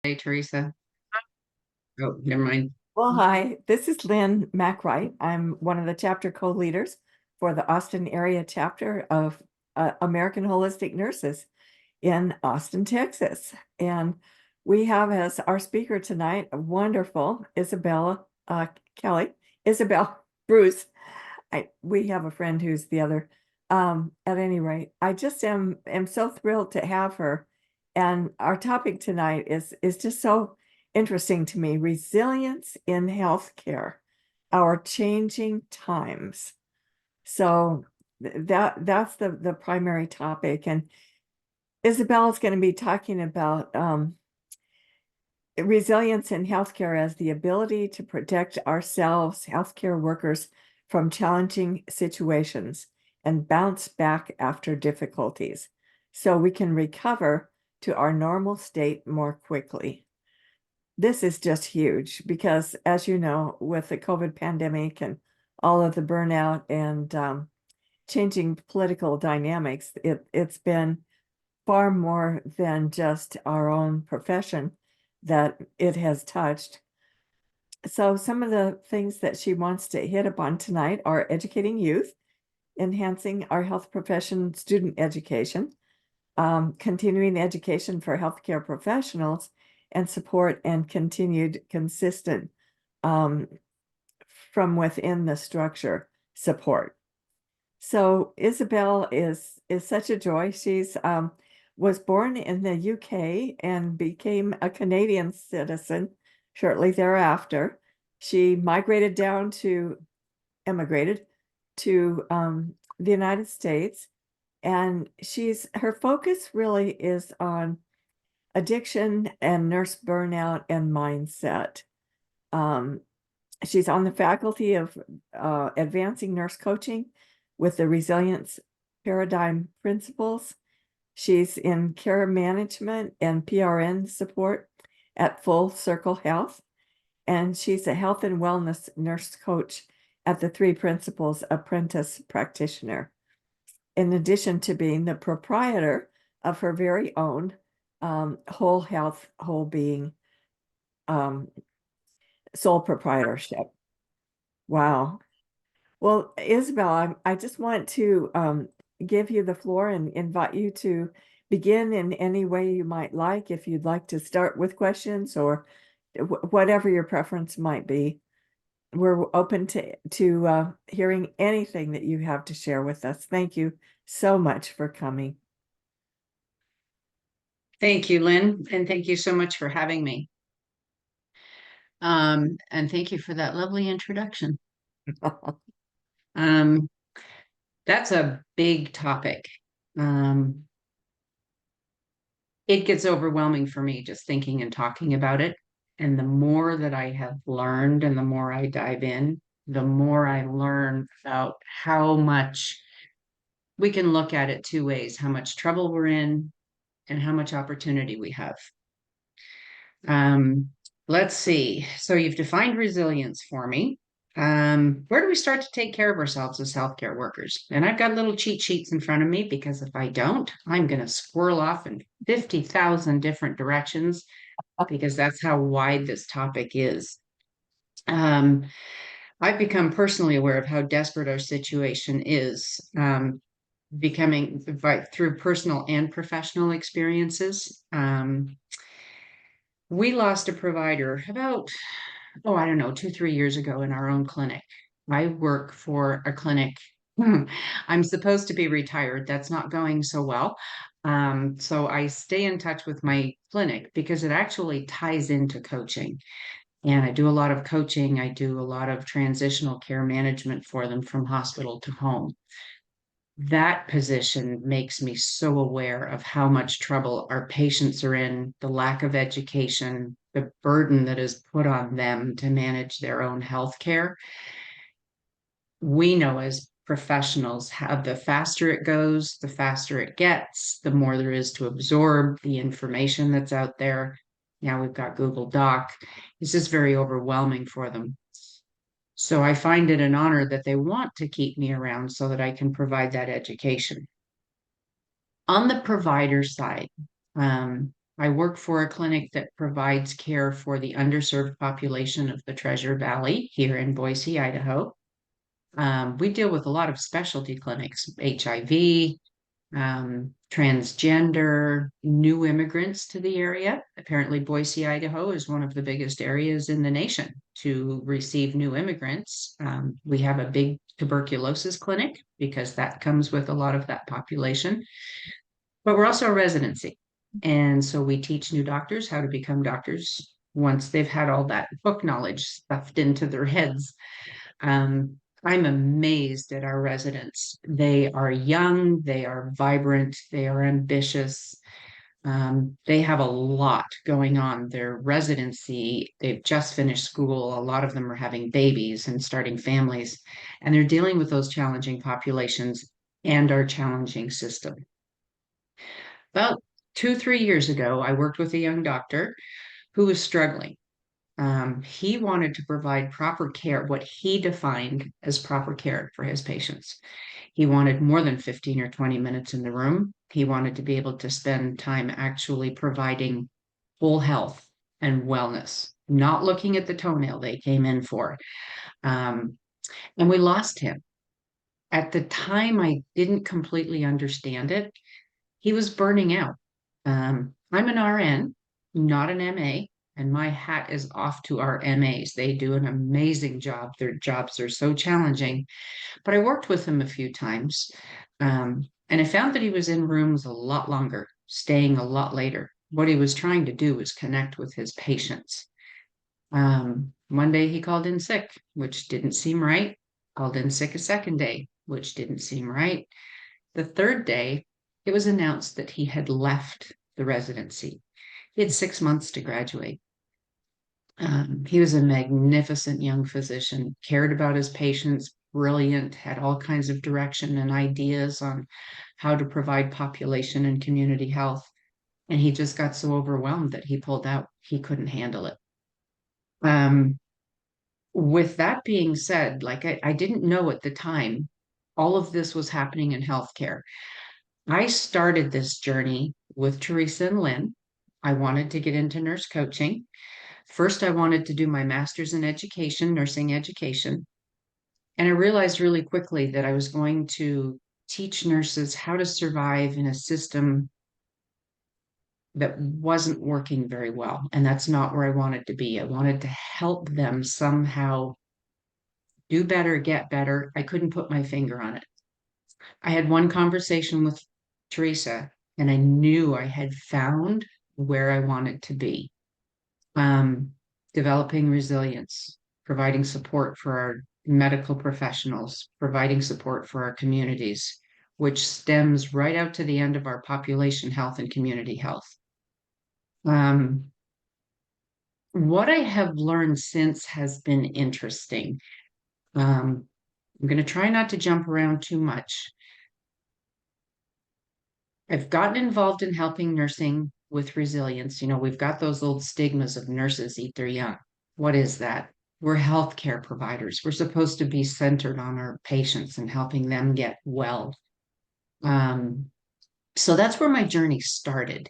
Hey, Teresa. Oh, never mind. Well, hi, this is Lyn McCright. I'm one of the chapter co-leaders for the Austin area chapter of American Holistic Nurses in Austin, Texas. And we have as our speaker tonight a wonderful Kelly, Isabel Bruce. We have a friend who's the other. At any rate, I just am so thrilled to have her. And our topic tonight is just so interesting to me: resilience in healthcare, our changing times. So that's the primary topic. And Isabel is going to be talking about resilience in healthcare as the ability to protect ourselves, healthcare workers, from challenging situations and bounce back after difficulties so we can recover to our normal state more quickly. This is just huge because, as you know, with the COVID pandemic and all of the burnout and changing political dynamics, it's been far more than just our own profession that it has touched. So some of the things that she wants to hit upon tonight are educating youth, enhancing our health profession student education, continuing education for healthcare professionals, and support and continued consistent um, from within the structure support. So Isabel is such a joy. She's was born in the UK and became a Canadian citizen shortly thereafter. She emigrated to the United States, and her focus really is on addiction and nurse burnout and mindset. Um, she's on the faculty of advancing nurse coaching with the resilience paradigm principles. She's in care management and PRN support at Full Circle Health, and she's a health and wellness nurse coach at the Three Principles Apprentice Practitioner, in addition to being the proprietor of her very own Whole Health, Whole Being um, sole proprietorship. Wow. Well, Isabel, I just want to give you the floor and invite you to begin in any way you might like. If you'd like to start with questions or whatever your preference might be, we're open to hearing anything that you have to share with us. Thank you so much for coming. Thank you, Lynn, and thank you so much for having me. And thank you for that lovely introduction. Um, that's a big topic. Um, it gets overwhelming for me just thinking and talking about it. And the more that I have learned and the more I dive in, the more I learn about how much we can look at it two ways, how much trouble we're in and how much opportunity we have. Um, let's see. So you've defined resilience for me. Where do we start to take care of ourselves as healthcare workers? And I've got little cheat sheets in front of me because if I don't, I'm going to squirrel off in 50,000 different directions because that's how wide this topic is. Um, I've become personally aware of how desperate our situation is, becoming through personal and professional experiences. We lost a provider about, oh, I don't know, 2, 3 years ago in our own clinic. I work for a clinic. I'm supposed to be retired. That's not going so well. So I stay in touch with my clinic because it actually ties into coaching. And I do a lot of coaching. I do a lot of transitional care management for them from hospital to home. That position makes me so aware of how much trouble our patients are in, the lack of education, the burden that is put on them to manage their own health care. We know as professionals how the faster it goes, the faster it gets, the more there is to absorb the information that's out there. Now we've got Google Doc. It's just very overwhelming for them. So I find it an honor that they want to keep me around so that I can provide that education. On the provider side, I work for a clinic that provides care for the underserved population of the Treasure Valley here in Boise, Idaho. We deal with a lot of specialty clinics, HIV, transgender, new immigrants to the area. Apparently, Boise, Idaho is one of the biggest areas in the nation to receive new immigrants. We have a big tuberculosis clinic because that comes with a lot of that population, but we're also a residency. And so we teach new doctors how to become doctors once they've had all that book knowledge stuffed into their heads. um, I'm amazed at our residents. They are young, they are vibrant, they are ambitious. They have a lot going on. Their residency, they've just finished school. A lot of them are having babies and starting families, and they're dealing with those challenging populations and our challenging system. About 2, 3 years ago, I worked with a young doctor who was struggling. He wanted to provide proper care, what he defined as proper care for his patients. He wanted more than 15 or 20 minutes in the room. He wanted to be able to spend time actually providing whole health and wellness, not looking at the toenail they came in for. Um, and we lost him. At the time, I didn't completely understand it. He was burning out. I'm an RN, not an MA, and my hat is off to our MAs. They do an amazing job. Their jobs are so challenging. But I worked with him a few times, and I found that he was in rooms a lot longer, staying a lot later. What he was trying to do was connect with his patients. One day he called in sick, which didn't seem right. Called in sick a second day, which didn't seem right. The third day, it was announced that he had left the residency. He had 6 months to graduate. He was a magnificent young physician, cared about his patients, brilliant, had all kinds of direction and ideas on how to provide population and community health. And he just got so overwhelmed that he pulled out. He couldn't handle it. Um, with that being said, like I didn't know at the time, all of this was happening in healthcare. I started this journey with Teresa and Lyn. I wanted to get into nurse coaching. First, I wanted to do my master's in education, nursing education. And I realized really quickly that I was going to teach nurses how to survive in a system that wasn't working very well. And that's not where I wanted to be. I wanted to help them somehow do better, get better. I couldn't put my finger on it. I had one conversation with Teresa, and I knew I had found where I wanted to be. Um, Developing resilience, providing support for our medical professionals, providing support for our communities, which stems right out to the end of our population health and community health. Um, what I have learned since has been interesting. I'm going to try not to jump around too much. I've gotten involved in helping nursing with resilience. We've got those old stigmas of nurses eat their young. What is that? We're healthcare providers. We're supposed to be centered on our patients and helping them get well. So that's where my journey started.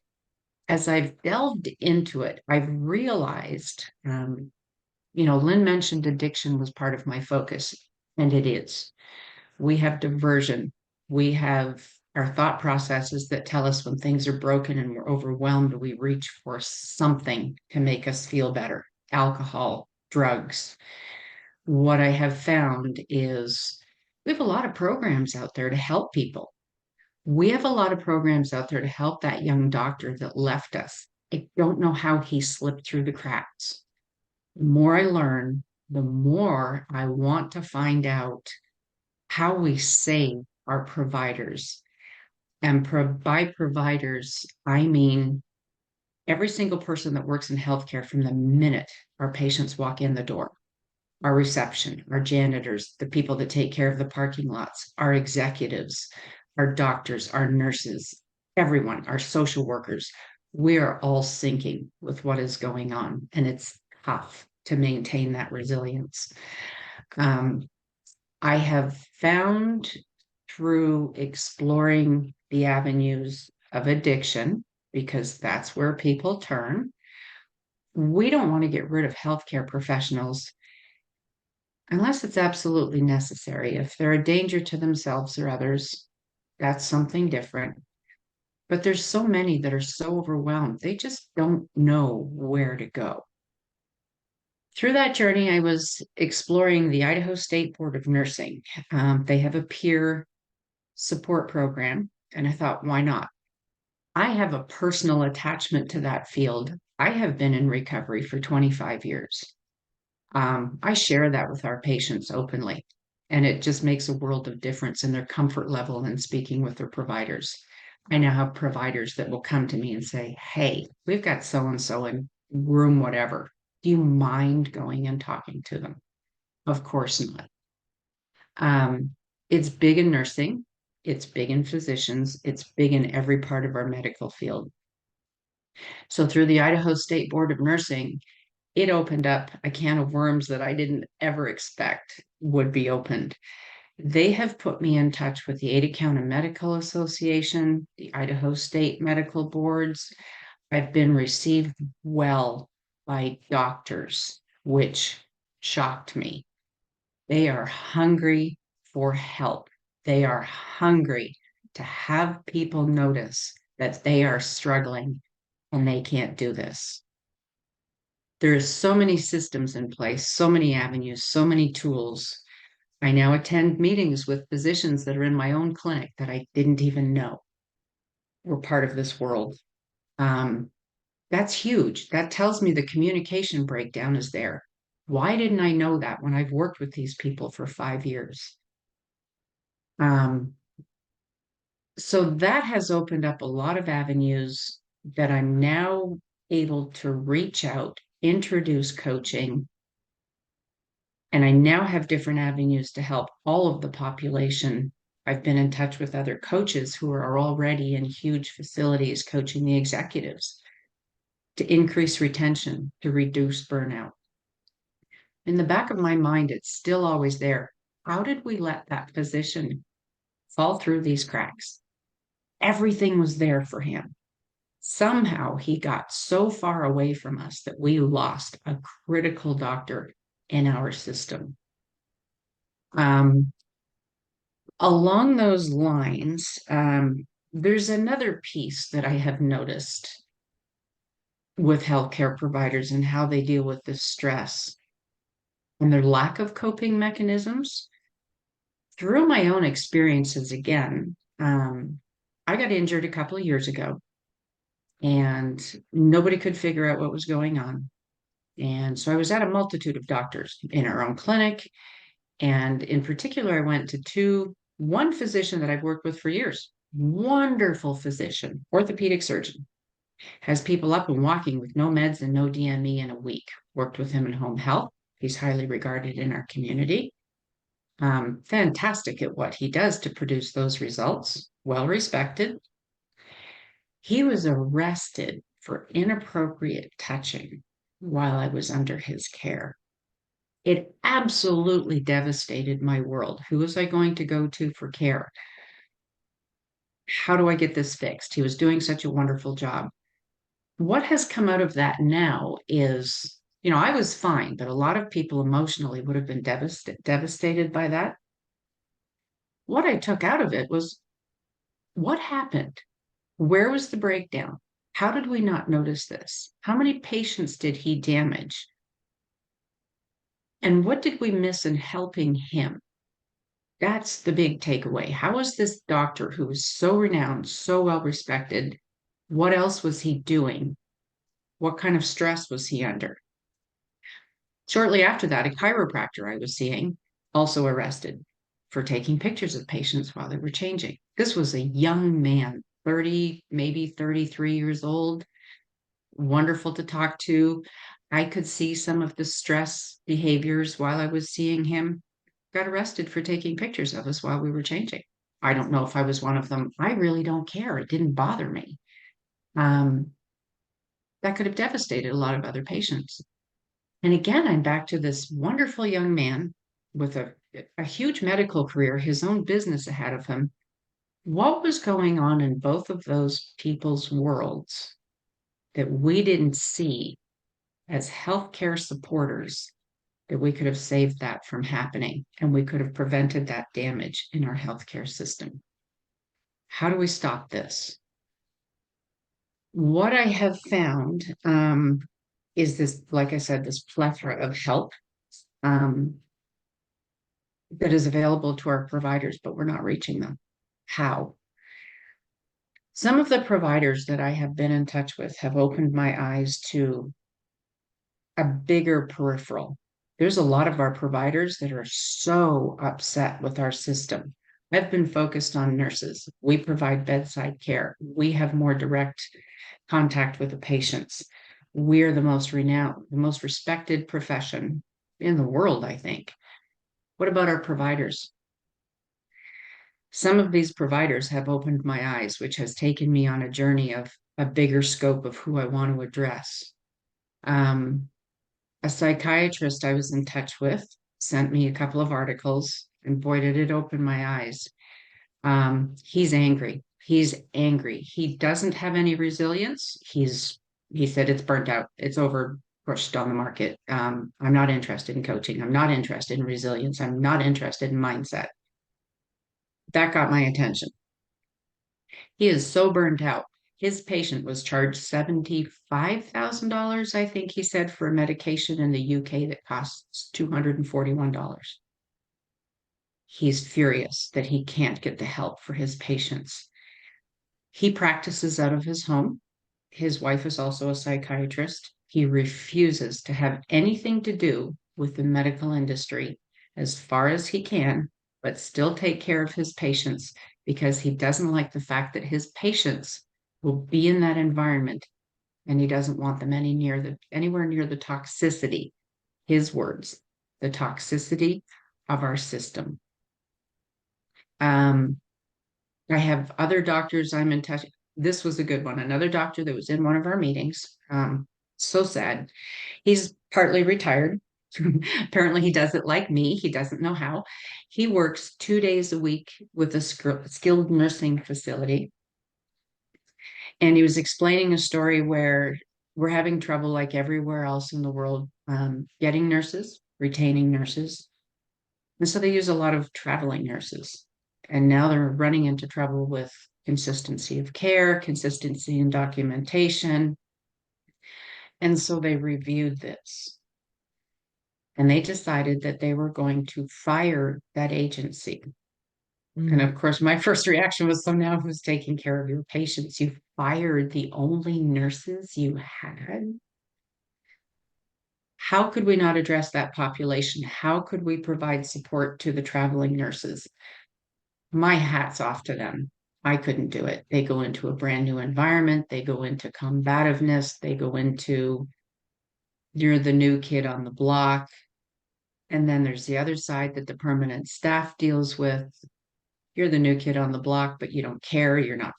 As I've delved into it, I've realized, Lyn mentioned addiction was part of my focus, and it is. We have diversion. We have our thought processes that tell us when things are broken and we're overwhelmed, we reach for something to make us feel better. Alcohol, drugs. What I have found is we have a lot of programs out there to help people. We have a lot of programs out there to help that young doctor that left us. I don't know how he slipped through the cracks. The more I learn, the more I want to find out how we save our providers. And by providers, I mean every single person that works in healthcare from the minute our patients walk in the door, our reception, our janitors, the people that take care of the parking lots, our executives, our doctors, our nurses, everyone, our social workers. We are all sinking with what is going on, and it's tough to maintain that resilience. I have found through exploring the avenues of addiction because that's where people turn. We don't want to get rid of healthcare professionals unless it's absolutely necessary. If they're a danger to themselves or others, that's something different. But there's so many that are so overwhelmed, they just don't know where to go. Through that journey, I was exploring the Idaho State Board of Nursing. They have a peer support program, and I thought, why not? I have a personal attachment to that field. I have been in recovery for 25 years. I share that with our patients openly, and it just makes a world of difference in their comfort level in speaking with their providers. I now have providers that will come to me and say, hey, we've got so and so in room, whatever. Do you mind going and talking to them? Of course not. Um, it's big in nursing, it's big in physicians, it's big in every part of our medical field. So, through the Idaho State Board of Nursing, it opened up a can of worms that I didn't ever expect would be opened. They have put me in touch with the Ada County Medical Association, the Idaho State Medical Boards. I've been received well by doctors, which shocked me. They are hungry for help. They are hungry to have people notice that they are struggling and they can't do this. There's so many systems in place, so many avenues, so many tools. I now attend meetings with physicians that are in my own clinic that I didn't even know were part of this world. Um, that's huge. That tells me the communication breakdown is there. Why didn't I know that when I've worked with these people for 5 years? Um, so that has opened up a lot of avenues that I'm now able to reach out, introduce coaching, and I now have different avenues to help all of the population. I've been in touch with other coaches who are already in huge facilities coaching the executives to increase retention, to reduce burnout. In the back of my mind, it's still always there. How did we let that physician fall through these cracks? Everything was there for him. Somehow he got so far away from us that we lost a critical doctor in our system. Along those lines, there's another piece that I have noticed with healthcare providers and how they deal with this stress and their lack of coping mechanisms. Through my own experiences, again, I got injured a couple of years ago and nobody could figure out what was going on. And so I was at a multitude of doctors in our own clinic. And in particular, I went to one physician that I've worked with for years, wonderful physician, orthopedic surgeon, has people up and walking with no meds and no DME in a week. Worked with him in home health. He's highly regarded in our community. Fantastic at what he does to produce those results, well respected. He was arrested for inappropriate touching while I was under his care. It absolutely devastated my world. Who was I going to go to for care? How do I get this fixed? He was doing such a wonderful job. What has come out of that now is, I was fine, but a lot of people emotionally would have been devastated by that. What I took out of it was what happened? Where was the breakdown? How did we not notice this? How many patients did he damage? And what did we miss in helping him? That's the big takeaway. How was this doctor who was so renowned, so well respected? What else was he doing? What kind of stress was he under? Shortly after that, a chiropractor I was seeing also arrested for taking pictures of patients while they were changing. This was a young man, 30, maybe 33 years old, wonderful to talk to. I could see some of the stress behaviors while I was seeing him. Got arrested for taking pictures of us while we were changing. I don't know if I was one of them. I really don't care. It didn't bother me. Um, that could have devastated a lot of other patients. And again, I'm back to this wonderful young man with a huge medical career, his own business ahead of him, What was going on in both of those people's worlds that we didn't see as healthcare supporters, that we could have saved that from happening and we could have prevented that damage in our healthcare system? How do we stop this? What I have found is this, like I said, this plethora of help um, that is available to our providers, but we're not reaching them. How? Some of the providers that I have been in touch with have opened my eyes to a bigger peripheral. There's a lot of our providers that are so upset with our system. I've been focused on nurses. We provide bedside care. We have more direct contact with the patients. We're the most renowned, the most respected profession in the world, I think. What about our providers? Some of these providers have opened my eyes, which has taken me on a journey of a bigger scope of who I want to address. Um, a psychiatrist I was in touch with sent me a couple of articles, and boy, did it open my eyes. He's angry. He's angry. He doesn't have any resilience. He said it's burnt out. It's over pushed on the market. I'm not interested in coaching. I'm not interested in resilience. I'm not interested in mindset. That got my attention. He is so burnt out. His patient was charged $75,000, I think he said, for a medication in the UK that costs $241. He's furious that he can't get the help for his patients. He practices out of his home. His wife is also a psychiatrist. He refuses to have anything to do with the medical industry as far as he can, but still take care of his patients because he doesn't like the fact that his patients will be in that environment and he doesn't want them anywhere near the toxicity, his words, the toxicity of our system. Um, I have other doctors I'm in touch. This was a good one. Another doctor that was in one of our meetings. So sad. He's partly retired. Apparently, he does it like me. He doesn't know how. He works 2 days a week with a skilled nursing facility. And he was explaining a story where we're having trouble, like everywhere else in the world, getting nurses, retaining nurses. And so they use a lot of traveling nurses. And now they're running into trouble with consistency of care, consistency in documentation. And so they reviewed this and they decided that they were going to fire that agency. And of course, my first reaction was, so now who's taking care of your patients? You fired the only nurses you had. How could we not address that population? How could we provide support to the traveling nurses? My hat's off to them. I couldn't do it. They go into a brand new environment. They go into combativeness. They go into, you're the new kid on the block. And then there's the other side that the permanent staff deals with. You're the new kid on the block, but you don't care. You're not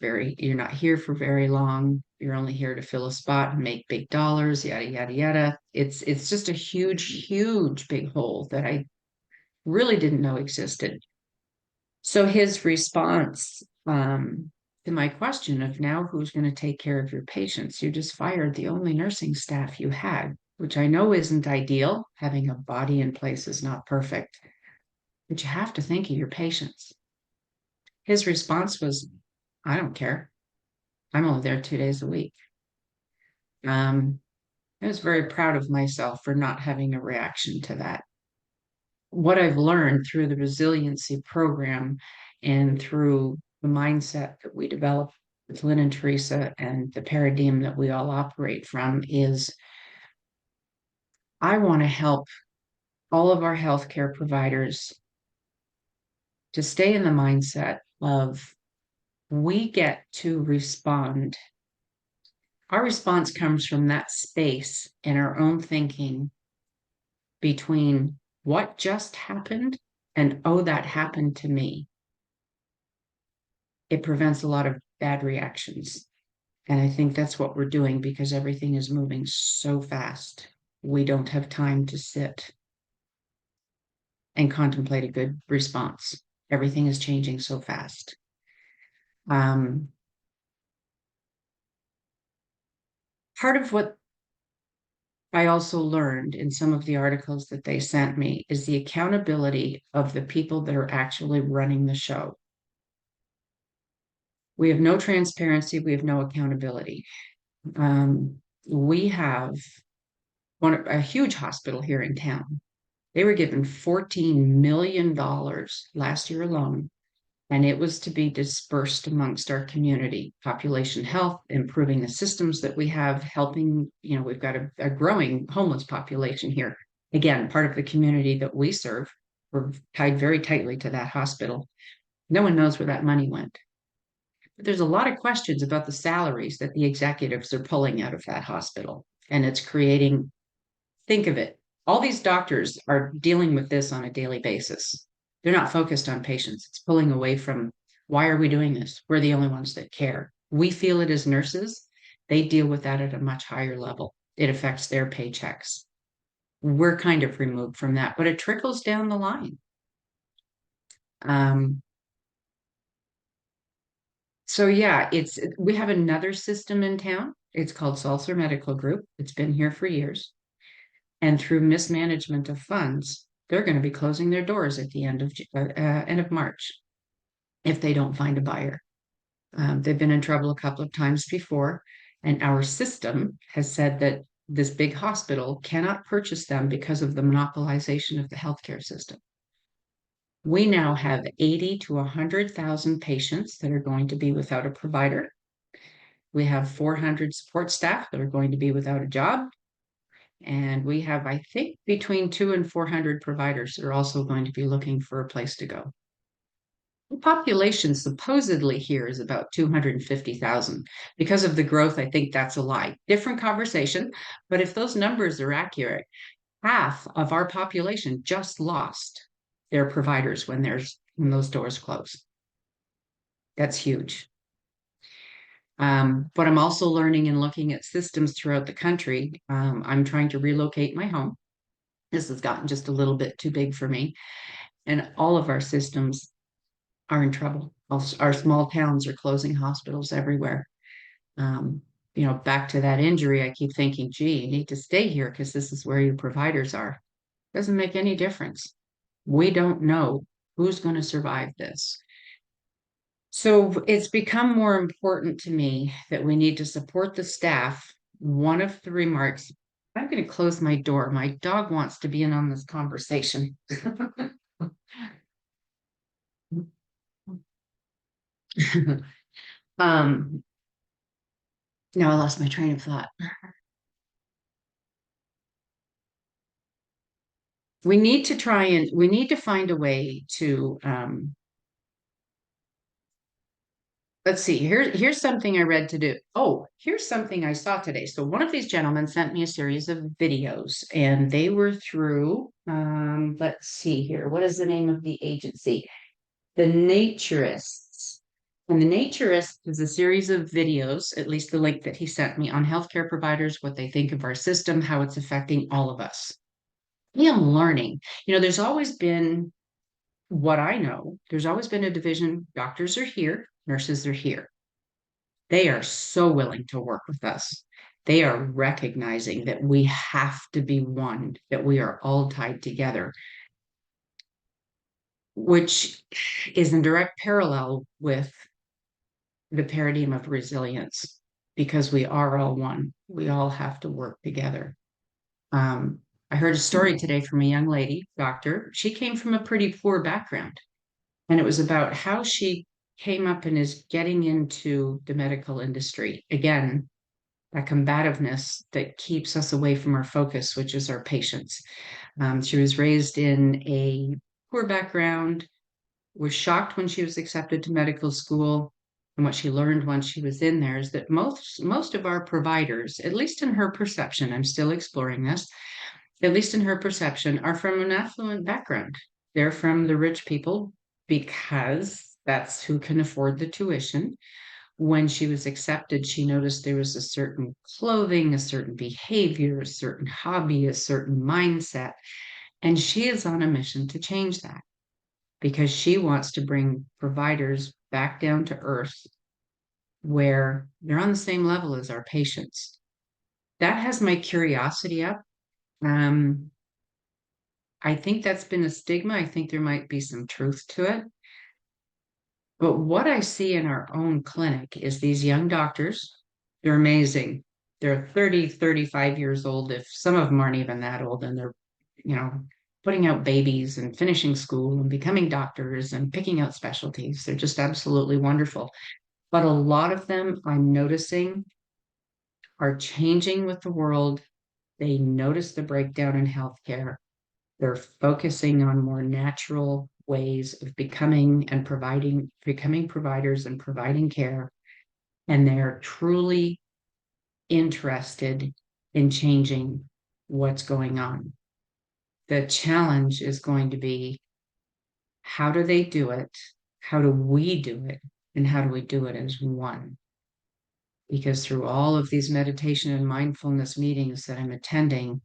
here for very long. You're only here to fill a spot and make big dollars, yada, yada, yada. It's just a huge, huge big hole that I really didn't know existed. So his response to my question of now who's going to take care of your patients? You just fired the only nursing staff you had, which I know isn't ideal. Having a body in place is not perfect, but you have to think of your patients. His response was, I don't care. I'm only there 2 days a week. I was very proud of myself for not having a reaction to that. What I've learned through the resiliency program and through the mindset that we develop with Lyn and Teresa and the paradigm that we all operate from is I want to help all of our healthcare providers to stay in the mindset of we get to respond. Our response comes from that space in our own thinking between what just happened and, oh, that happened to me. It prevents a lot of bad reactions. And I think that's what we're doing because everything is moving so fast. We don't have time to sit and contemplate a good response. Everything is changing so fast. Part of what I also learned in some of the articles that they sent me is the accountability of the people that are actually running the show. We have no transparency, we have no accountability. We have a huge hospital here in town. They were given $14 million last year alone, and it was to be dispersed amongst our community, population health, improving the systems that we have, helping, we've got a growing homeless population here. Again, part of the community that we serve, we're tied very tightly to that hospital. No one knows where that money went. But there's a lot of questions about the salaries that the executives are pulling out of that hospital. And it's creating, think of it, all these doctors are dealing with this on a daily basis. They're not focused on patients. It's pulling away from, why are we doing this? We're the only ones that care. We feel it as nurses. They deal with that at a much higher level. It affects their paychecks. We're kind of removed from that, but it trickles down the line. So yeah, we have another system in town. It's called Salser Medical Group. It's been here for years. And through mismanagement of funds, they're going to be closing their doors at the end of March if they don't find a buyer. They've been in trouble a couple of times before, and our system has said that this big hospital cannot purchase them because of the monopolization of the healthcare system. We now have 80 to 100,000 patients that are going to be without a provider. We have 400 support staff that are going to be without a job. And we have, I think, between 200 and 400 providers that are also going to be looking for a place to go. The population supposedly here is about 250,000. Because of the growth, I think that's a lie. Different conversation, but if those numbers are accurate, half of our population just lost their providers when those doors close. That's huge. But I'm also learning and looking at systems throughout the country. I'm trying to relocate my home. This has gotten just a little bit too big for me. And all of our systems are in trouble. Our small towns are closing hospitals everywhere. Back to that injury, I keep thinking, gee, you need to stay here because this is where your providers are. Doesn't make any difference. We don't know who's going to survive this. So it's become more important to me that we need to support the staff. One of the remarks, I'm going to close my door. My dog wants to be in on this conversation. Now I lost my train of thought. We need to find a way to, let's see, here's something I read to do. Oh, here's something I saw today. So one of these gentlemen sent me a series of videos and they were through, let's see here. What is the name of the agency? The Naturists. And the Naturists is a series of videos, at least the link that he sent me, on healthcare providers, what they think of our system, how it's affecting all of us. I am learning. There's always been what I know. There's always been a division. Doctors are here, nurses are here. They are so willing to work with us. They are recognizing that we have to be one, that we are all tied together, which is in direct parallel with the paradigm of resilience, because we are all one. We all have to work together. I heard a story today from a young lady, doctor. She came from a pretty poor background, and it was about how she came up and is getting into the medical industry. Again, that combativeness that keeps us away from our focus, which is our patients. She was raised in a poor background, was shocked when she was accepted to medical school. And what she learned once she was in there is that most of our providers, at least in her perception, I'm still exploring this, at least in her perception, are from an affluent background. They're from the rich people because that's who can afford the tuition. When she was accepted, she noticed there was a certain clothing, a certain behavior, a certain hobby, a certain mindset. And she is on a mission to change that because she wants to bring providers back down to earth where they're on the same level as our patients. That has my curiosity up. Um, I think that's been a stigma. I think there might be some truth to it. But what I see in our own clinic is these young doctors, they're amazing. They're 30, 35 years old. If some of them aren't even that old, and they're, you know, putting out babies and finishing school and becoming doctors and picking out specialties. They're just absolutely wonderful. But a lot of them I'm noticing are changing with the world. They notice the breakdown in healthcare. They're focusing on more natural ways of becoming providers and providing care. And they're truly interested in changing what's going on. The challenge is going to be, how do they do it? How do we do it? And how do we do it as one? Because through all of these meditation and mindfulness meetings that I'm attending,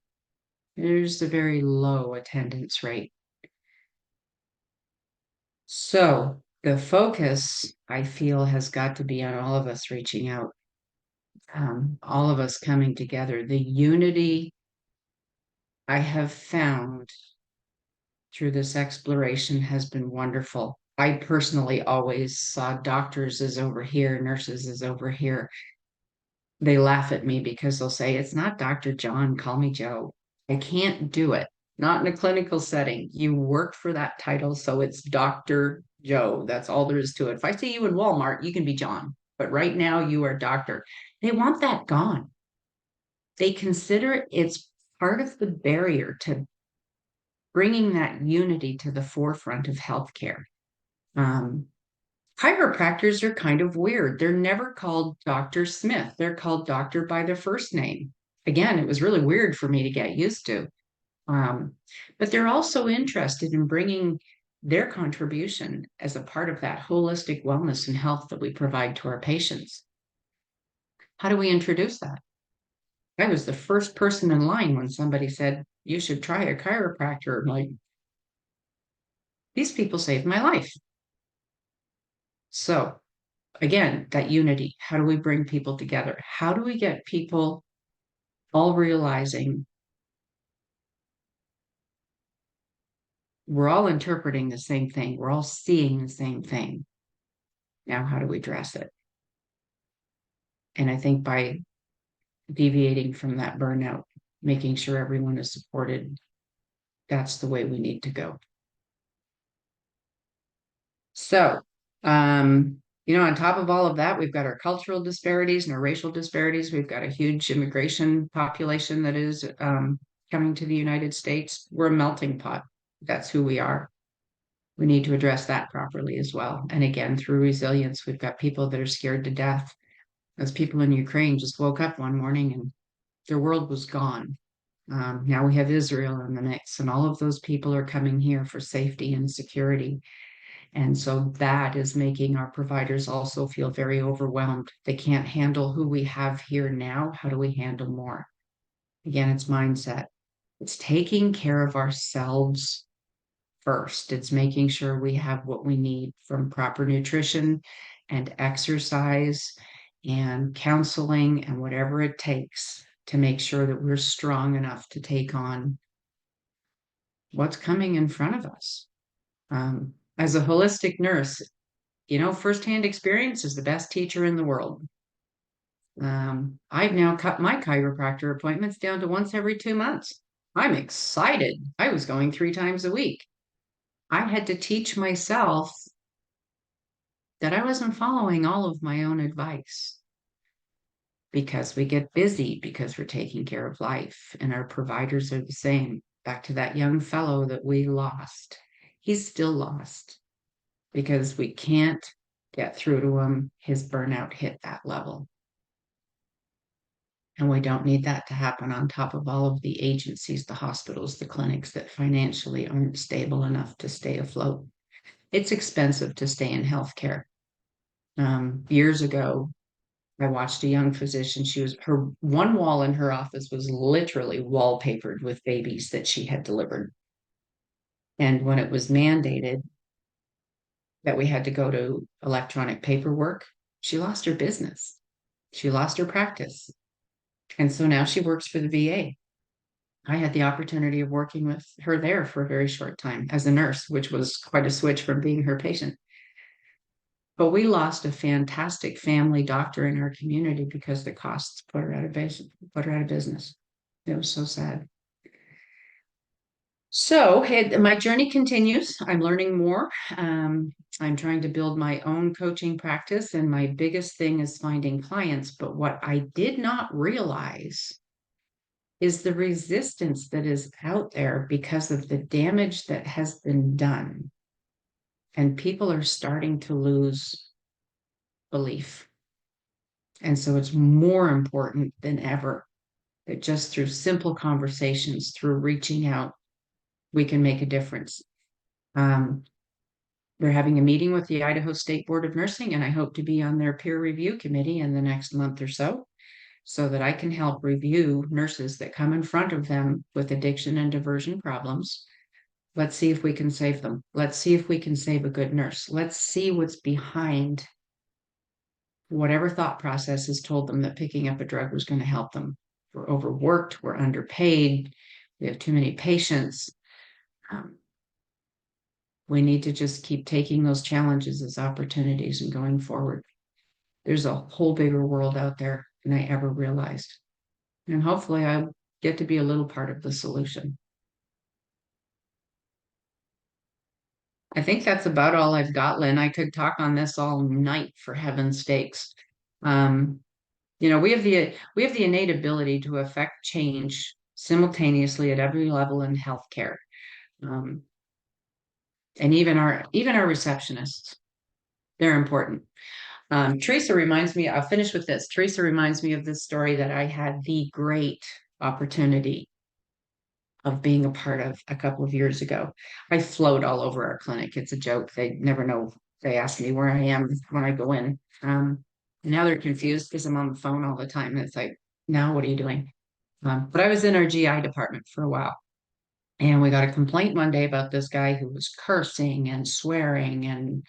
there's a very low attendance rate. So the focus, I feel, has got to be on all of us reaching out, all of us coming together. The unity I have found through this exploration has been wonderful. I personally always saw doctors as over here, nurses as over here. They laugh at me because they'll say, "It's not Dr. John, call me Joe." I can't do it. Not in a clinical setting. You work for that title, so it's Dr. Joe. That's all there is to it. If I see you in Walmart, you can be John, but right now you are doctor. They want that gone. They consider it's part of the barrier to bringing that unity to the forefront of healthcare. Um, Chiropractors are kind of weird. They're never called Dr. Smith. They're called doctor by their first name. Again, it was really weird for me to get used to. But they're also interested in bringing their contribution as a part of that holistic wellness and health that we provide to our patients. How do we introduce that? I was the first person in line when somebody said, "You should try a chiropractor." I'm like, these people saved my life. So again, that unity, how do we bring people together? How do we get people all realizing we're all interpreting the same thing, we're all seeing the same thing? Now, how do we address it? And I think by deviating from that burnout, making sure everyone is supported, that's the way we need to go. So, on top of all of that, we've got our cultural disparities and our racial disparities. We've got a huge immigration population that is coming to the United States. We're a melting pot. That's who we are. We need to address that properly as well. And again, through resilience, we've got people that are scared to death. Those people in Ukraine just woke up one morning and their world was gone. Now we have Israel in the mix, and all of those people are coming here for safety and security. And so that is making our providers also feel very overwhelmed. They can't handle who we have here now. How do we handle more? Again, it's mindset. It's taking care of ourselves first. It's making sure we have what we need, from proper nutrition and exercise and counseling and whatever it takes to make sure that we're strong enough to take on what's coming in front of us. As a holistic nurse, firsthand experience is the best teacher in the world. I've now cut my chiropractor appointments down to once every 2 months. I'm excited. I was going 3 times a week. I had to teach myself that I wasn't following all of my own advice, because we get busy, because we're taking care of life, and our providers are the same. Back to that young fellow that we lost. He's still lost because we can't get through to him. His burnout hit that level. And we don't need that to happen on top of all of the agencies, the hospitals, the clinics that financially aren't stable enough to stay afloat. It's expensive to stay in healthcare. Years ago, I watched a young physician. Her one wall in her office was literally wallpapered with babies that she had delivered. And when it was mandated that we had to go to electronic paperwork, she lost her business. She lost her practice. And so now she works for the VA. I had the opportunity of working with her there for a very short time as a nurse, which was quite a switch from being her patient. But we lost a fantastic family doctor in our community because the costs put her out of business. It was so sad. So my journey continues. I'm learning more. I'm trying to build my own coaching practice, and my biggest thing is finding clients. But what I did not realize is the resistance that is out there because of the damage that has been done. And people are starting to lose belief. And so it's more important than ever that just through simple conversations, through reaching out, we can make a difference. We're having a meeting with the Idaho State Board of Nursing, and I hope to be on their peer review committee in the next month or so that I can help review nurses that come in front of them with addiction and diversion problems. Let's see if we can save them. Let's see if we can save a good nurse. Let's see what's behind whatever thought process has told them that picking up a drug was going to help them. We're overworked, we're underpaid, we have too many patients. We need to just keep taking those challenges as opportunities and going forward. There's a whole bigger world out there than I ever realized. And hopefully I get to be a little part of the solution. I think that's about all I've got, Lynn. I could talk on this all night, for heaven's sakes. Um, we have the innate ability to affect change simultaneously at every level in healthcare. Um, and even our receptionists, they're important. Teresa reminds me, I'll finish with this. Teresa reminds me of this story that I had the great opportunity of being a part of a couple of years ago. I float all over our clinic. It's a joke. They never know. They ask me where I am when I go in. Now they're confused because I'm on the phone all the time. And it's like, now what are you doing? But I was in our GI department for a while. And we got a complaint one day about this guy who was cursing and swearing and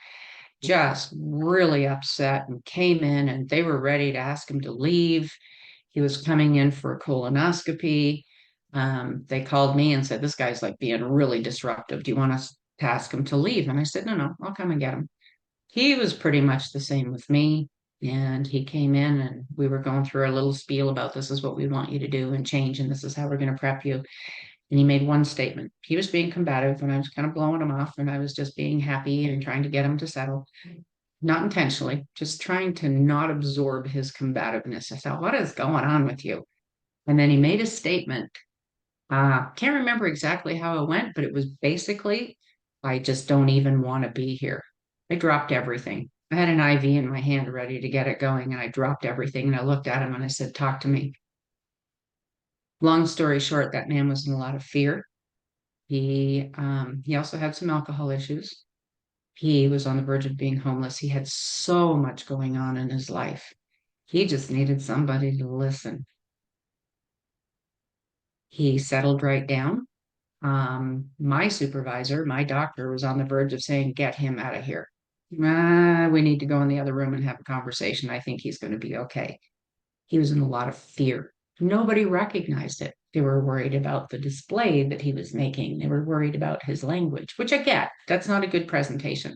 just really upset, and came in and they were ready to ask him to leave. He was coming in for a colonoscopy. They called me and said, this guy's like being really disruptive. Do you want us to ask him to leave? And I said, no, I'll come and get him. He was pretty much the same with me. And he came in and we were going through a little spiel about this is what we want you to do and change, and this is how we're going to prep you. And he made one statement. He was being combative and I was kind of blowing him off, and I was just being happy and trying to get him to settle. Not intentionally, just trying to not absorb his combativeness. I thought, what is going on with you? And then he made a statement. Can't remember exactly how it went, but it was basically, I just don't even want to be here. I dropped everything. I had an IV in my hand ready to get it going, and I dropped everything. And I looked at him and I said, talk to me. Long story short, that man was in a lot of fear. He also had some alcohol issues. He was on the verge of being homeless. He had so much going on in his life. He just needed somebody to listen. He settled right down. My supervisor, my doctor, was on the verge of saying, get him out of here. We need to go in the other room and have a conversation. I think he's going to be okay. He was in a lot of fear. Nobody recognized it. They were worried about the display that he was making. They were worried about his language, which I get. That's not a good presentation.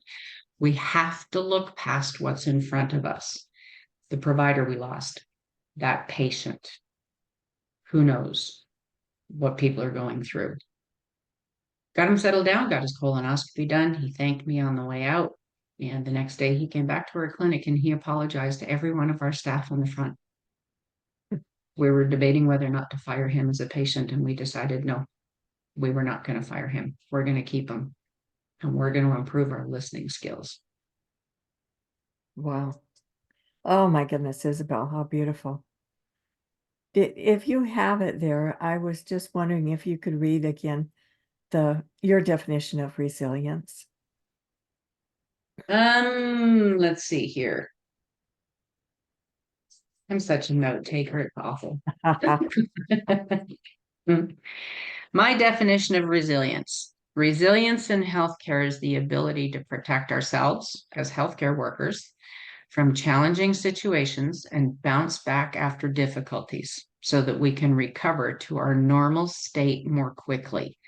We have to look past what's in front of us. The provider we lost, that patient, who knows what people are going through. Got him settled down, got his colonoscopy done. He thanked me on the way out. And the next day he came back to our clinic and he apologized to every one of our staff on the front. We were debating whether or not to fire him as a patient, and we decided no, we were not going to fire him. We're going to keep him, and we're going to improve our listening skills. Wow. Oh my goodness, Isabel, how beautiful. If you have it there, I was just wondering if you could read again your definition of resilience. Let's see here. I'm such a note taker, it's awful. My definition of resilience. Resilience in healthcare is the ability to protect ourselves as healthcare workers from challenging situations and bounce back after difficulties so that we can recover to our normal state more quickly.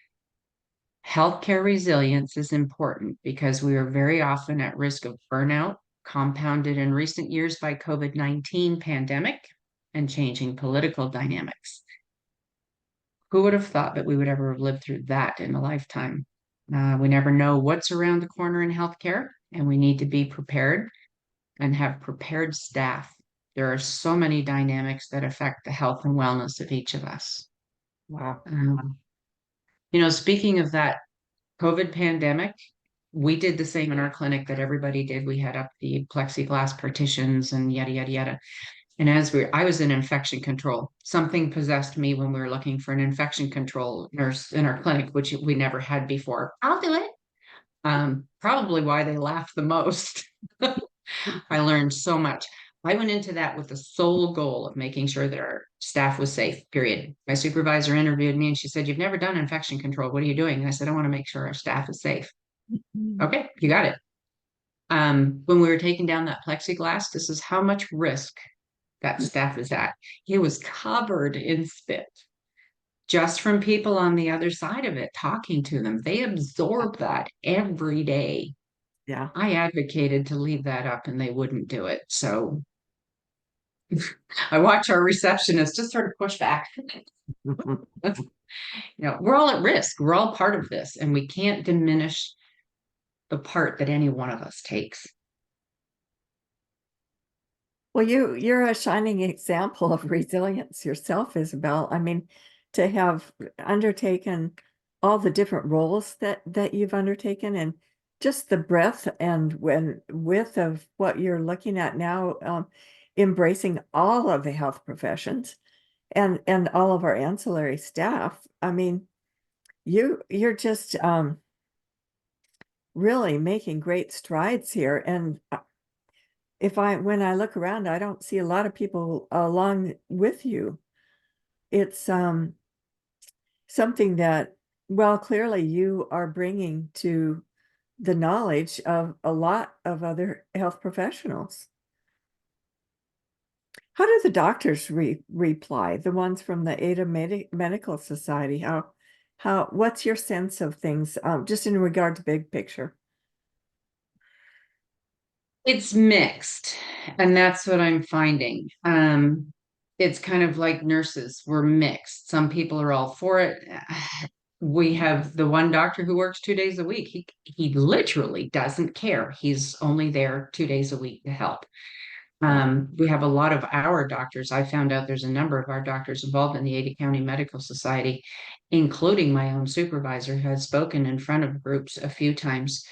Healthcare resilience is important because we are very often at risk of burnout, compounded in recent years by COVID-19 pandemic and changing political dynamics. Who would have thought that we would ever have lived through that in a lifetime? We never know what's around the corner in healthcare, and we need to be prepared and have prepared staff. There are so many dynamics that affect the health and wellness of each of us. Wow. Speaking of that COVID pandemic, we did the same in our clinic that everybody did. We had up the plexiglass partitions and yada, yada, yada. And I was in infection control. Something possessed me when we were looking for an infection control nurse in our clinic, which we never had before. I'll do it. Probably why they laughed the most. I learned so much. I went into that with the sole goal of making sure that our staff was safe, period. My supervisor interviewed me and she said, "You've never done infection control. What are you doing?" And I said, "I want to make sure our staff is safe." Okay, you got it. When we were taking down that plexiglass, this is how much risk that staff is at. He was covered in spit just from people on the other side of it talking to them. They absorb that every day. Yeah. I advocated to leave that up and they wouldn't do it. So I watch our receptionist just sort of push back. We're all at risk. We're all part of this, and we can't diminish the part that any one of us takes. Well, you're a shining example of resilience yourself, Isabel. I mean, to have undertaken all the different roles that you've undertaken, and just the breadth and width of what you're looking at now, embracing all of the health professions and all of our ancillary staff. I mean, you're just really making great strides here. And when I look around, I don't see a lot of people along with you. It's something that, well, clearly you are bringing to the knowledge of a lot of other health professionals. How do the doctors reply? The ones from the AHNA Medical Society? What's your sense of things, just in regard to big picture? It's mixed, and that's what I'm finding. It's kind of like nurses, we're mixed. Some people are all for it. We have the one doctor who works 2 days a week. He literally doesn't care. He's only there 2 days a week to help. We have a lot of our doctors. I found out there's a number of our doctors involved in the Ada County Medical Society, including my own supervisor, who has spoken in front of groups a few times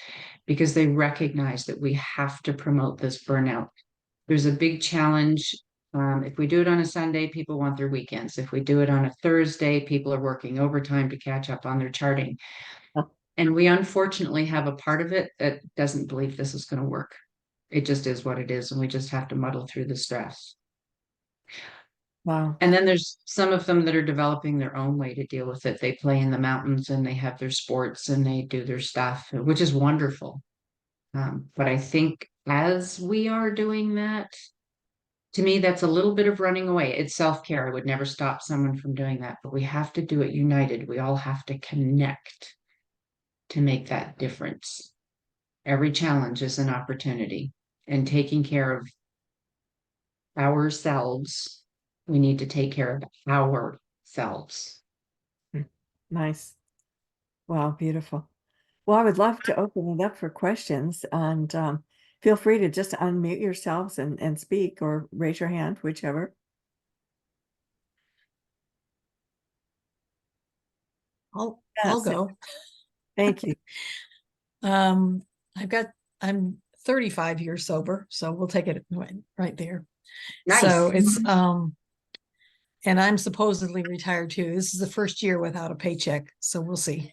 because they recognize that we have to promote this burnout. There's a big challenge. If we do it on a Sunday, people want their weekends. If we do it on a Thursday, people are working overtime to catch up on their charting. And we unfortunately have a part of it that doesn't believe this is going to work. It just is what it is, and we just have to muddle through the stress. Wow. And then there's some of them that are developing their own way to deal with it. They play in the mountains and they have their sports and they do their stuff, which is wonderful. But I think as we are doing that, to me, that's a little bit of running away. It's self-care. I would never stop someone from doing that, but we have to do it united. We all have to connect to make that difference. Every challenge is an opportunity, and taking care of ourselves, we need to take care of ourselves. Nice. Wow, beautiful. Well, I would love to open it up for questions, and feel free to just unmute yourselves and speak, or raise your hand, whichever. I'll Yes. go. Thank you. I'm 35 years sober, so we'll take it right there. Nice. So it's and I'm supposedly retired too. This is the first year without a paycheck, so we'll see.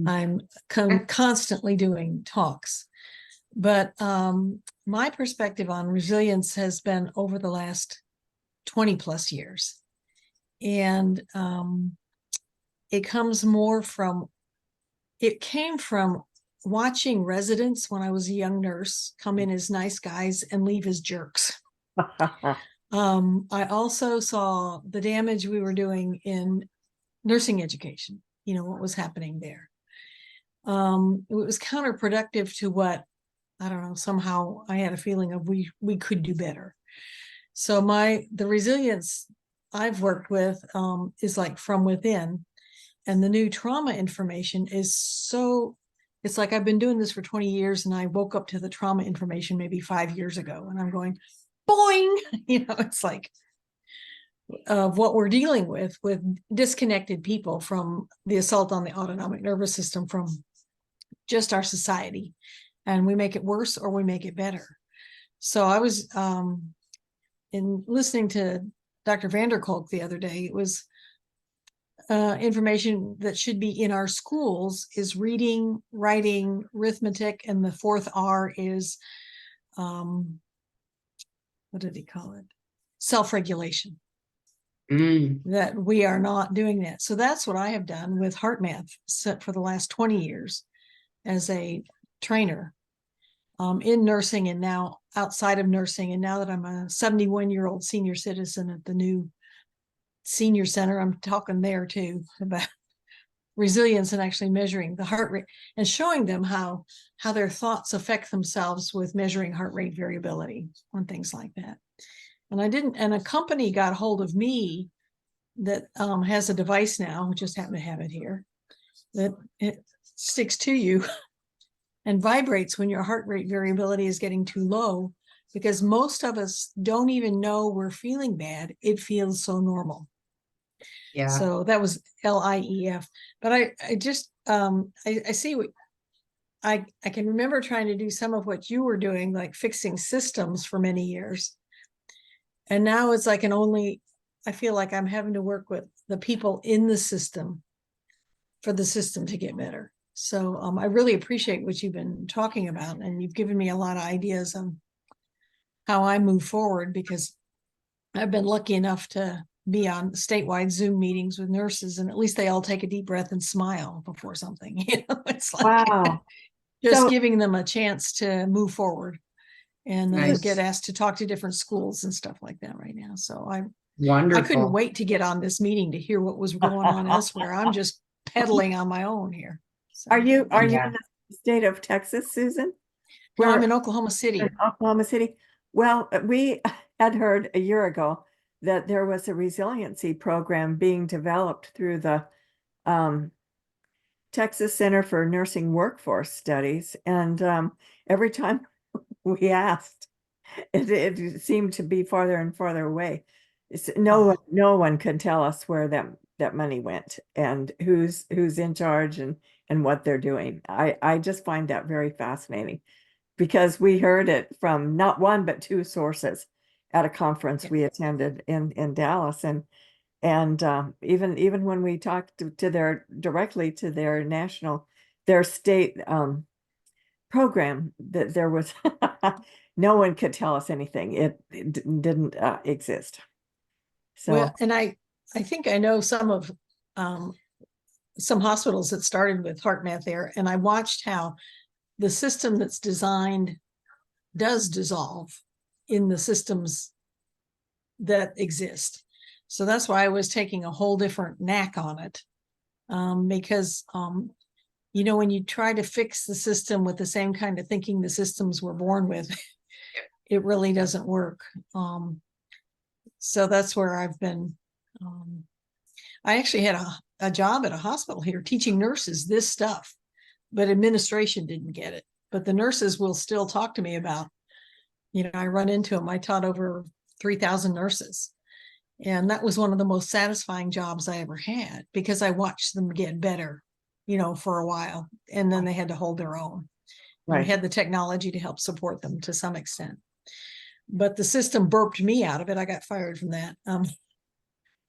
I'm constantly doing talks, but my perspective on resilience has been over the last 20 plus years, and it comes more from it came from watching residents when I was a young nurse come in as nice guys and leave as jerks. I also saw the damage we were doing in nursing education, what was happening there. It was counterproductive to what, I don't know, somehow I had a feeling of we could do better. So the resilience I've worked with is like from within, and the new trauma information is it's like I've been doing this for 20 years and I woke up to the trauma information maybe 5 years ago and I'm going, boing, it's like of what we're dealing with disconnected people from the assault on the autonomic nervous system from just our society. And we make it worse or we make it better. So I was in listening to Dr. Vanderkolk the other day. It was information that should be in our schools is reading, writing, arithmetic, and the fourth R is what did he call it? Self-regulation. That we are not doing that. So that's what I have done with heart math for the last 20 years as a trainer in nursing and now outside of nursing. And now that I'm a 71-year-old senior citizen at the new senior center, I'm talking there too about resilience and actually measuring the heart rate and showing them how their thoughts affect themselves with measuring heart rate variability and things like that. And a company got hold of me that has a device now, we just happen to have it here, that it sticks to you and vibrates when your heart rate variability is getting too low, because most of us don't even know we're feeling bad. It feels so normal. Yeah. So that was LIEF. But I just, I see what, I can remember trying to do some of what you were doing, like fixing systems for many years. And now it's like I feel like I'm having to work with the people in the system for the system to get better. So I really appreciate what you've been talking about, and you've given me a lot of ideas on how I move forward, because I've been lucky enough to be on statewide Zoom meetings with nurses, and at least they all take a deep breath and smile before something. It's like Wow. just So- giving them a chance to move forward and Nice. get asked to talk to different schools and stuff like that right now. So I Wonderful. couldn't wait to get on this meeting to hear what was going on elsewhere. I'm just pedaling on my own here. So, Are you Yeah. in the state of Texas, Susan? well, I'm Where- in Oklahoma City. in Oklahoma City. Well, we had heard a year ago that there was a resiliency program being developed through the Texas Center for Nursing Workforce Studies. And every time we asked, it seemed to be farther and farther away. No one can tell us where that money went and who's in charge and what they're doing. I just find that very fascinating, because we heard it from not one but two sources at a conference we attended in Dallas, and even when we talked directly to their state program, that there was no one could tell us anything. It didn't exist. So Well, and I think I know some hospitals that started with heart math there, and I watched how the system that's designed does dissolve in the systems that exist. So that's why I was taking a whole different knack on it, because when you try to fix the system with the same kind of thinking the systems were born with, it really doesn't work. So that's where I've been. I actually had a job at a hospital here teaching nurses this stuff, but administration didn't get it. But the nurses will still talk to me about, I run into them. I taught over 3,000 nurses. And that was one of the most satisfying jobs I ever had, because I watched them get better, for a while. And then they had to hold their own. Right. We had the technology to help support them to some extent. But the system burped me out of it. I got fired from that.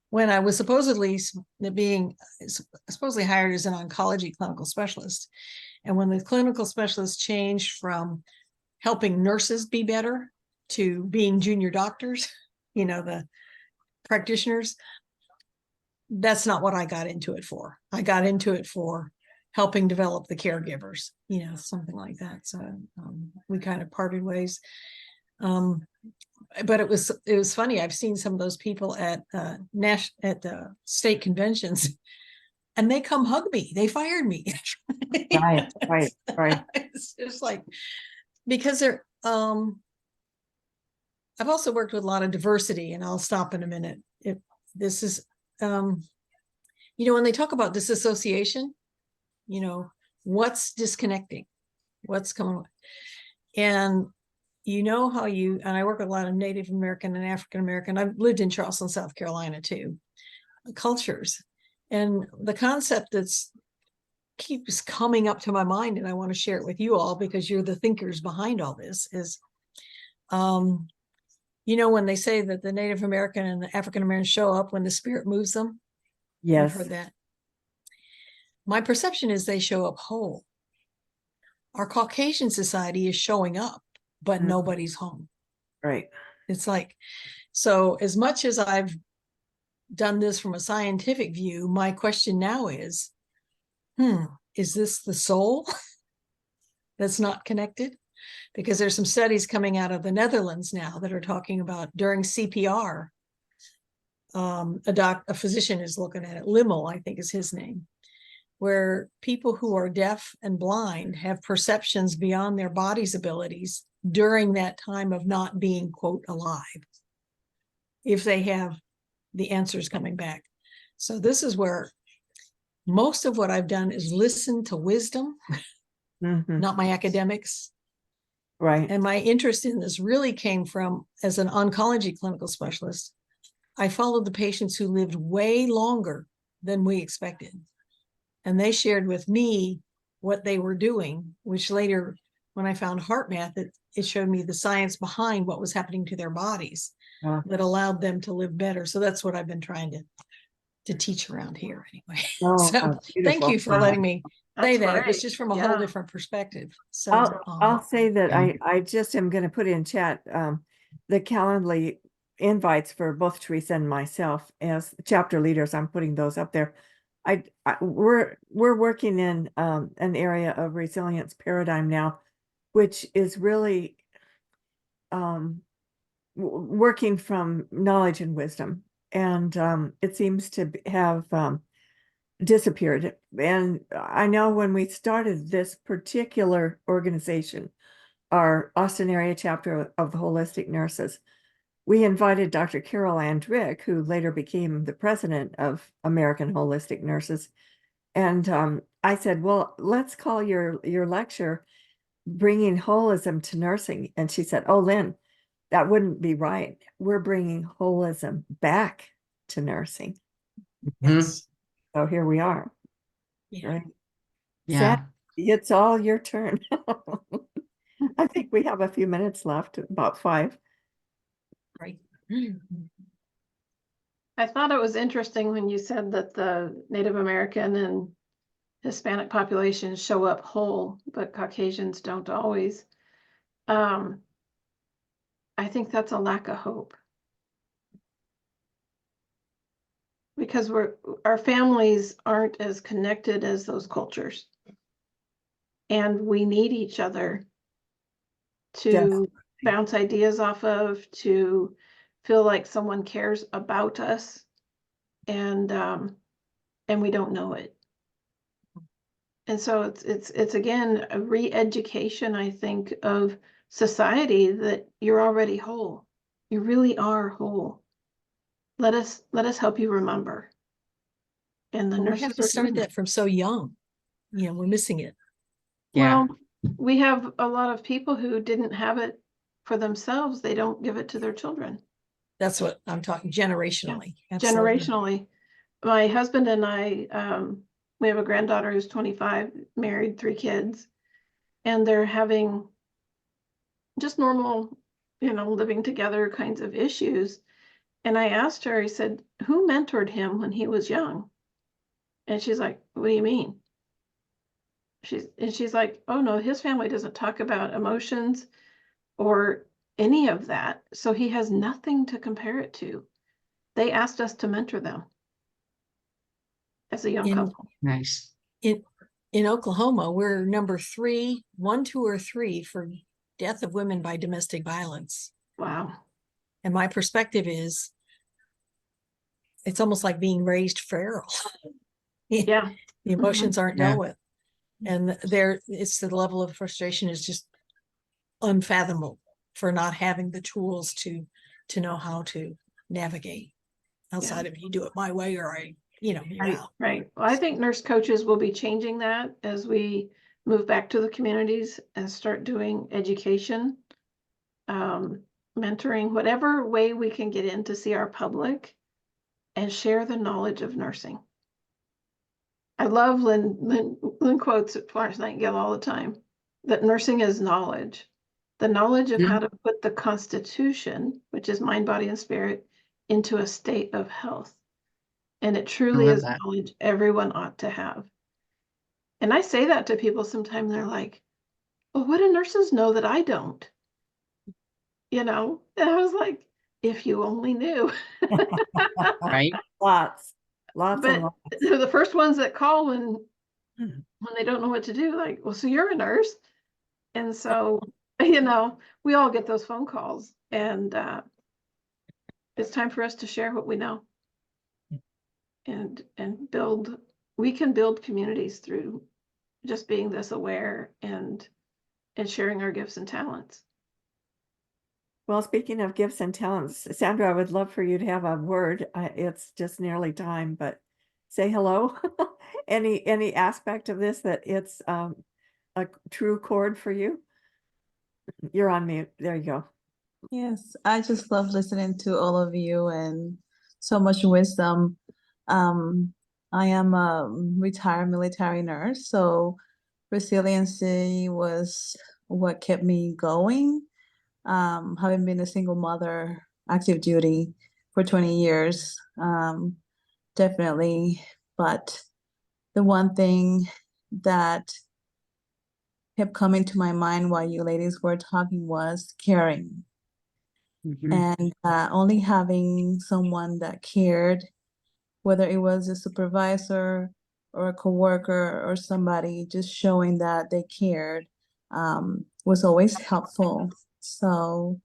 When I was supposedly hired as an oncology clinical specialist. And when the clinical specialist changed from helping nurses be better to being junior doctors, the practitioners, that's not what I got into it for. I got into it for helping develop the caregivers, you know, something like that. So we kind of parted ways. But it was funny. I've seen some of those people at state conventions, and they come hug me. They fired me. Right, right, right. It's just like, because they're I've also worked with a lot of diversity, and I'll stop in a minute. If this is you know, when they talk about disassociation, you know, what's disconnecting, what's coming, and you know how and I work with a lot of Native American and African American. I've lived in Charleston, South Carolina too, cultures. And the concept keeps coming up to my mind, and I want to share it with you all because you're the thinkers behind all this, is, you know, when they say that the Native American and the African American show up when the spirit moves them. Yes. I've heard that. My perception is they show up whole. Our Caucasian society is showing up, but nobody's home. Right. It's like, so as much as I've done this from a scientific view, my question now is this the soul that's not connected? Because there's some studies coming out of the Netherlands now that are talking about during CPR, a physician is looking at it, Limmel, I think is his name, where people who are deaf and blind have perceptions beyond their body's abilities during that time of not being, quote, alive, if they have the answers coming back. So this is where most of what I've done is listen to wisdom, not my academics. Right. And my interest in this really came from, as an oncology clinical specialist, I followed the patients who lived way longer than we expected. And they shared with me what they were doing, which later, when I found HeartMath, it showed me the science behind what was happening to their bodies that allowed them to live better. So that's what I've been trying to teach around here anyway. Oh, So thank you for letting me say that. It was just from a whole different perspective. So I'll say that I just am going to put in chat the Calendly invites for both Teresa and myself as chapter leaders. I'm putting those up there. We're working in an area of resilience paradigm now, which is really working from knowledge and wisdom, and it seems to have disappeared. And I know when we started this particular organization, our Austin area chapter of the Holistic Nurses, we invited Dr. Carol Andrick, who later became the president of American Holistic Nurses. And I said, well, let's call your lecture Bringing Holism to Nursing. And she said, oh, Lyn, that wouldn't be right. We're bringing holism back to nursing. yes. So here we are. Yeah. Right. Yeah. Sad, it's all your turn. I think we have a few minutes left, about 5. Right. I thought it was interesting when you said that the Native American and Hispanic populations show up whole, but Caucasians don't always. I think that's a lack of hope. Because our families aren't as connected as those cultures. And we need each other to bounce ideas off of, to feel like someone cares about us, and we don't know it. And so it's again a re-education, I think, of society, that you're already whole. You really are whole. Let us help you remember. And the We nurses have to start that from so young. You know, we're missing it. Yeah. Well, we have a lot of people who didn't have it for themselves. They don't give it to their children. That's what I'm talking, generationally. Absolutely. Generationally. My husband and I, we have a granddaughter who's 25, married, 3 kids, and they're having just normal, living together kinds of issues. And I asked her, I said, who mentored him when he was young? And she's like, what do you mean? She's like, oh no, his family doesn't talk about emotions or any of that. So he has nothing to compare it to. They asked us to mentor them as a young couple. Nice. In in Oklahoma, we're number 3, 1, 2, or 3 for death of women by domestic violence. Wow. And my perspective is, it's almost like being raised feral. Yeah. The emotions aren't Yeah. dealt with. And it's the level of frustration is just unfathomable for not having the tools to know how to navigate outside of you do it my way or you're Right, out. right. Well, I think nurse coaches will be changing that as we move back to the communities and start doing education, mentoring, whatever way we can get in to see our public and share the knowledge of nursing. I love Lyn quotes at Florence Nightingale all the time, that nursing is knowledge. The knowledge of how to put the Constitution, which is mind, body, and spirit, into a state of health. And it I truly love is that. knowledge everyone ought to have. And I say that to people sometimes, they're like, well, what do nurses know that I don't? And I was like, if you only knew. Right? Lots and But lots. they're the first ones that call when Mhm. they don't know what to do. Like, well, so you're a nurse. And so, we all get those phone calls, and it's time for us to share what we know and build. We can build communities through just being this aware and sharing our gifts and talents. Well, speaking of gifts and talents, Sandra, I would love for you to have a word. It's just nearly time, but say hello. Any aspect of this that it's a true chord for you? You're on mute. There you go. Yes, I just love listening to all of you and so much wisdom. I am a retired military nurse, so resiliency was what kept me going. Having been a single mother, active duty for 20 years, definitely. But the one thing that kept coming to my mind while you ladies were talking was caring. And only having someone that cared, whether it was a supervisor or a coworker or somebody, just showing that they cared, was always helpful. So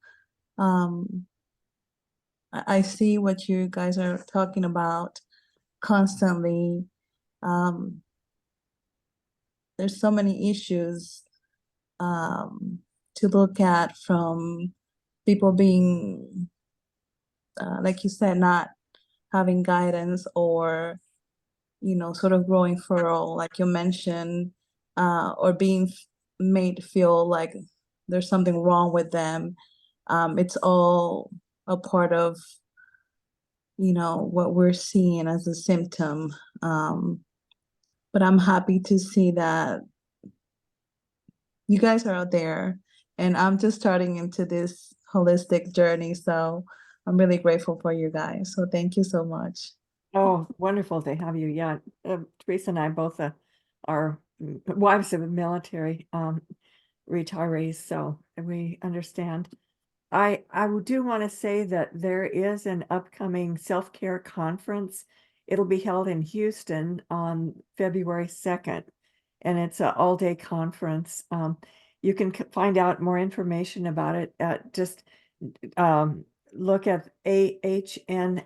I see what you guys are talking about constantly. There's so many issues to look at, from people being, like you said, not having guidance, or sort of growing feral, like you mentioned, or being made feel like there's something wrong with them. It's all a part of what we're seeing as a symptom. But I'm happy to see that you guys are out there, and I'm just starting into this holistic journey, so I'm really grateful for you guys. So thank you so much. Oh, wonderful to have you. Yeah. Teresa and I both are wives of military retirees, so we understand. I do want to say that there is an upcoming self-care conference. It'll be held in Houston on February 2nd, and it's an all-day conference. You can find out more information about it at just look at ahna.org.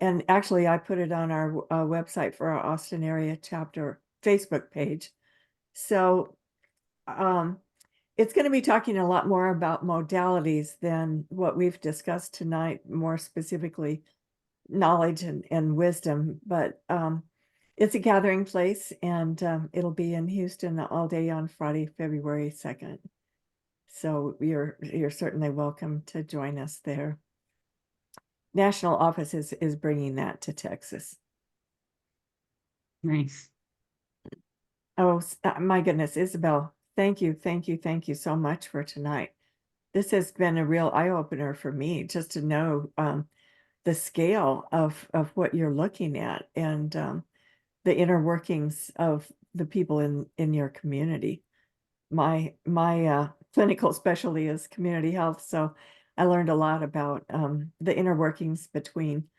And actually, I put it on our website for our Austin Area Chapter Facebook page. So it's going to be talking a lot more about modalities than what we've discussed tonight, more specifically knowledge and wisdom. But it's a gathering place, and it'll be in Houston all day on Friday, February 2nd. So you're certainly welcome to join us there. National office is bringing that to Texas. Nice. Oh, my goodness, Isabel, thank you so much for tonight. This has been a real eye-opener for me, just to know the scale of what you're looking at, and the inner workings of the people in your community. My clinical specialty is community health, so I learned a lot about the inner workings between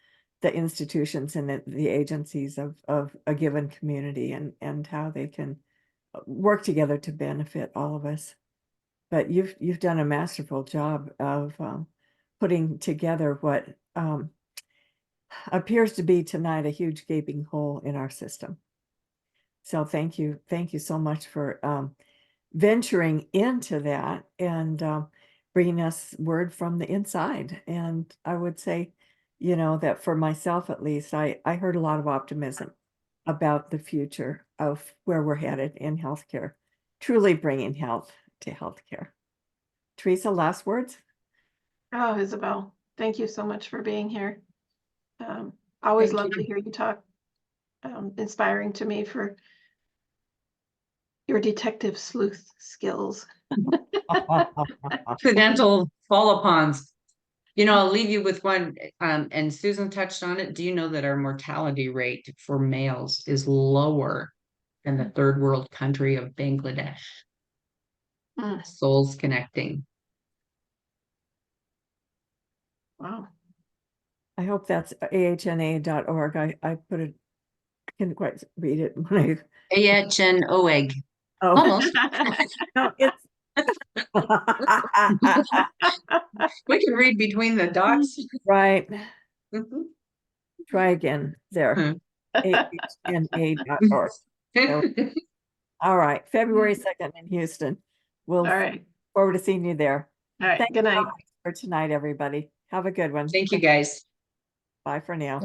the institutions and the agencies of a given community, and how they can work together to benefit all of us. But you've done a masterful job of putting together what appears to be tonight a huge gaping hole in our system. So thank you so much for venturing into that and bringing us word from the inside. And I would say, you know, that for myself at least, I heard a lot of optimism about the future of where we're headed in healthcare, truly bringing health to healthcare. Teresa, last words? Oh, Isabel, thank you so much for being here. Always Thank love you. to hear you talk. Inspiring to me for your detective sleuth skills. Accidental fall-upons. You know, I'll leave you with one, and Susan touched on it. Do you know that our mortality rate for males is lower than the third world country of Bangladesh? Mm, Souls connecting. wow. I hope that's ahna.org. I put it, I couldn't quite read it when AHNOEG. oh, Almost. no, it's We can read between the dots. right. Mhm. Try again there. ahna.org. All right, February 2nd in Houston. We'll All right. forward to seeing you there. All right. Thank Good you night. for tonight, everybody. Have a good one. Thank you, guys. Bye for now.